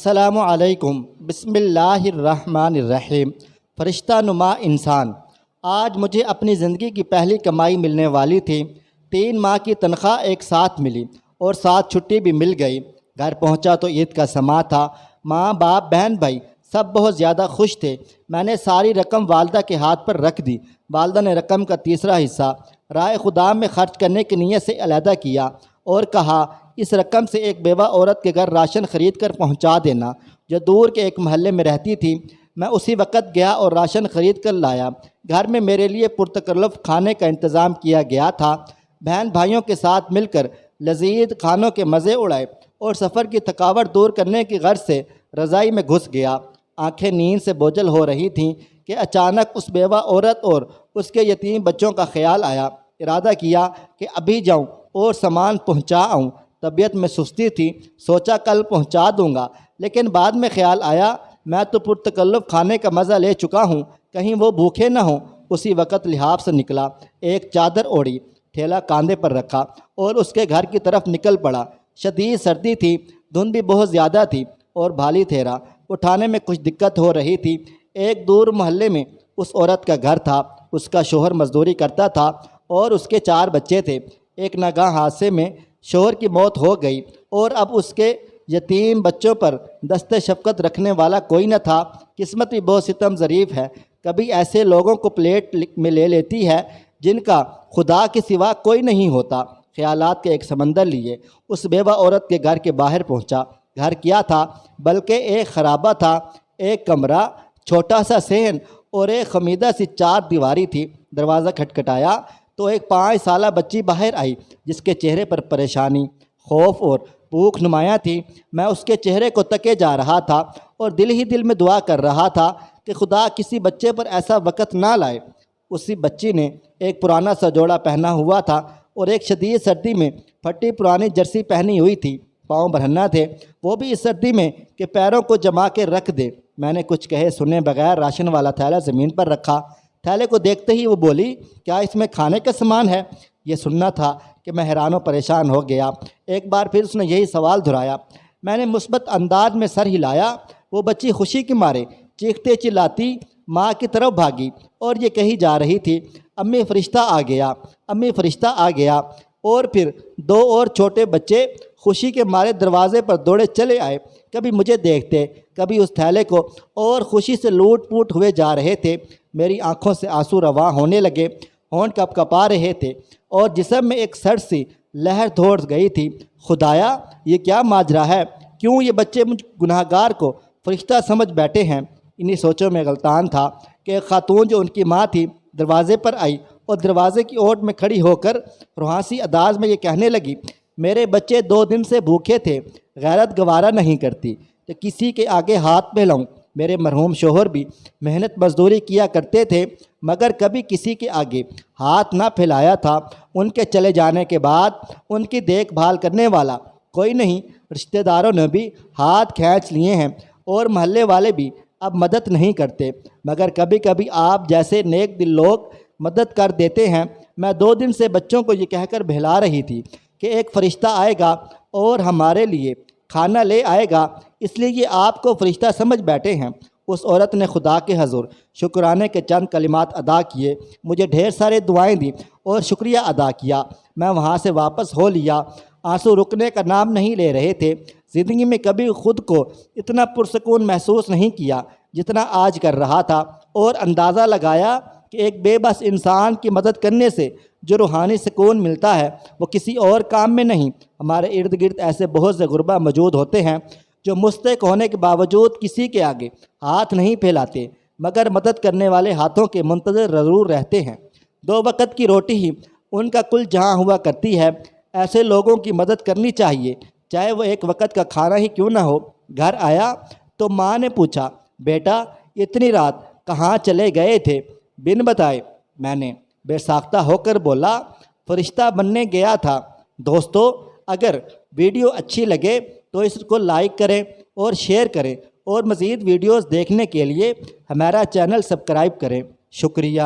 السلام علیکم۔ بسم اللہ الرحمن الرحیم۔ فرشتہ نما انسان، آج مجھے اپنی زندگی کی پہلی کمائی ملنے والی تھی۔ 3 ماہ کی تنخواہ ایک ساتھ ملی اور ساتھ چھٹی بھی مل گئی۔ گھر پہنچا تو عید کا سماں تھا۔ ماں باپ بہن بھائی سب بہت زیادہ خوش تھے۔ میں نے ساری رقم والدہ کے ہاتھ پر رکھ دی۔ والدہ نے رقم کا تیسرا حصہ رائے خدا میں خرچ کرنے کی نیت سے علیحدہ کیا اور کہا اس رقم سے ایک بیوہ عورت کے گھر راشن خرید کر پہنچا دینا جو دور کے ایک محلے میں رہتی تھی۔ میں اسی وقت گیا اور راشن خرید کر لایا۔ گھر میں میرے لیے پرتکلف کھانے کا انتظام کیا گیا تھا۔ بہن بھائیوں کے ساتھ مل کر لذیذ کھانوں کے مزے اڑائے اور سفر کی تھکاوٹ دور کرنے کی غرض سے رضائی میں گھس گیا۔ آنکھیں نیند سے بوجھل ہو رہی تھیں کہ اچانک اس بیوہ عورت اور اس کے یتیم بچوں کا خیال آیا۔ ارادہ کیا کہ ابھی جاؤں اور سامان پہنچا آؤں۔ طبیعت میں سستی تھی، سوچا کل پہنچا دوں گا، لیکن بعد میں خیال آیا میں تو پرتکلف کھانے کا مزہ لے چکا ہوں، کہیں وہ بھوکے نہ ہوں۔ اسی وقت لحاف سے نکلا، ایک چادر اوڑھی، تھیلا کاندھے پر رکھا اور اس کے گھر کی طرف نکل پڑا۔ شدید سردی تھی، دھند بھی بہت زیادہ تھی اور بھالی تھیرا اٹھانے میں کچھ دقت ہو رہی تھی۔ ایک دور محلے میں اس عورت کا گھر تھا۔ اس کا شوہر مزدوری کرتا تھا اور اس کے 4 بچے تھے۔ ایک ناگہانی حادثے میں شوہر کی موت ہو گئی اور اب اس کے یتیم بچوں پر دست شفقت رکھنے والا کوئی نہ تھا۔ قسمت بھی بہت ستم ظریف ہے، کبھی ایسے لوگوں کو پلیٹ میں لے لیتی ہے جن کا خدا کے سوا کوئی نہیں ہوتا۔ خیالات کے ایک سمندر لیے اس بیوہ عورت کے گھر کے باہر پہنچا۔ گھر کیا تھا؟ بلکہ ایک خرابہ تھا۔ ایک کمرہ، چھوٹا سا صحن اور ایک خمیدہ سی 4 دیواری تھی۔ دروازہ کھٹکھٹایا تو ایک 5 سالہ بچی باہر آئی جس کے چہرے پر پریشانی، خوف اور بھوک نمایاں تھی۔ میں اس کے چہرے کو تکے جا رہا تھا اور دل ہی دل میں دعا کر رہا تھا کہ خدا کسی بچے پر ایسا وقت نہ لائے۔ اسی بچی نے ایک پرانا سا جوڑا پہنا ہوا تھا اور ایک شدید سردی میں پھٹی پرانی جرسی پہنی ہوئی تھی۔ پاؤں برہنہ تھے، وہ بھی اس سردی میں کہ پیروں کو جما کے رکھ دے۔ میں نے کچھ کہے سنے بغیر راشن والا تھیلا زمین پر رکھا۔ تھیلے کو دیکھتے ہی وہ بولی، کیا اس میں کھانے کا سامان ہے؟ یہ سننا تھا کہ میں حیران و پریشان ہو گیا۔ ایک بار پھر اس نے یہی سوال دہرایا۔ میں نے مثبت انداز میں سر ہلایا۔ وہ بچی خوشی کے مارے چیختے چلاتی ماں کی طرف بھاگی اور یہ کہی جا رہی تھی، امی فرشتہ آ گیا، امی فرشتہ آ گیا۔ اور پھر 2 اور چھوٹے بچے خوشی کے مارے دروازے پر دوڑے چلے آئے، کبھی مجھے دیکھتے کبھی اس تھیلے کو، اور خوشی سے لوٹ پوٹ ہوئے جا رہے تھے۔ میری آنکھوں سے آنسو رواں ہونے لگے، ہونٹ کپ کپا رہے تھے اور جسم میں ایک سرد سی لہر دوڑ گئی تھی۔ خدایا، یہ کیا ماجرا ہے؟ کیوں یہ بچے مجھ گناہگار کو فرشتہ سمجھ بیٹھے ہیں؟ انہی سوچوں میں غلطان تھا کہ ایک خاتون جو ان کی ماں تھی دروازے پر آئی اور دروازے کی اوٹ میں کھڑی ہو کر روحانسی انداز میں یہ کہنے لگی، میرے بچے 2 دن سے بھوکے تھے، غیرت گوارا نہیں کرتی کہ کسی کے آگے ہاتھ پھیلاؤں۔ میرے مرحوم شوہر بھی محنت مزدوری کیا کرتے تھے مگر کبھی کسی کے آگے ہاتھ نہ پھیلایا تھا۔ ان کے چلے جانے کے بعد ان کی دیکھ بھال کرنے والا کوئی نہیں۔ رشتہ داروں نے بھی ہاتھ کھینچ لیے ہیں اور محلے والے بھی اب مدد نہیں کرتے، مگر کبھی کبھی آپ جیسے نیک دل لوگ مدد کر دیتے ہیں۔ میں 2 دن سے بچوں کو یہ کہہ کر بہلا رہی تھی کہ ایک فرشتہ آئے گا اور ہمارے لیے کھانا لے آئے گا، اس لیے یہ آپ کو فرشتہ سمجھ بیٹھے ہیں۔ اس عورت نے خدا کے حضور شکرانے کے چند کلمات ادا کیے، مجھے ڈھیر سارے دعائیں دی اور شکریہ ادا کیا۔ میں وہاں سے واپس ہو لیا۔ آنسو رکنے کا نام نہیں لے رہے تھے۔ زندگی میں کبھی خود کو اتنا پرسکون محسوس نہیں کیا جتنا آج کر رہا تھا، اور اندازہ لگایا کہ ایک بے بس انسان کی مدد کرنے سے جو روحانی سکون ملتا ہے وہ کسی اور کام میں نہیں۔ ہمارے ارد گرد ایسے بہت سے غربا موجود ہوتے ہیں جو مستحق ہونے کے باوجود کسی کے آگے ہاتھ نہیں پھیلاتے، مگر مدد کرنے والے ہاتھوں کے منتظر ضرور رہتے ہیں۔ 2 وقت کی روٹی ہی ان کا کل جہاں ہوا کرتی ہے۔ ایسے لوگوں کی مدد کرنی چاہیے، چاہے وہ ایک وقت کا کھانا ہی کیوں نہ ہو۔ گھر آیا تو ماں نے پوچھا، بیٹا اتنی رات کہاں چلے گئے تھے بن بتائے؟ میں نے بے ساختہ ہو کر بولا، فرشتہ بننے گیا تھا۔ دوستو، اگر ویڈیو اچھی لگے تو اس کو لائک کریں اور شیئر کریں، اور مزید ویڈیوز دیکھنے کے لیے ہمارا چینل سبسکرائب کریں۔ شکریہ۔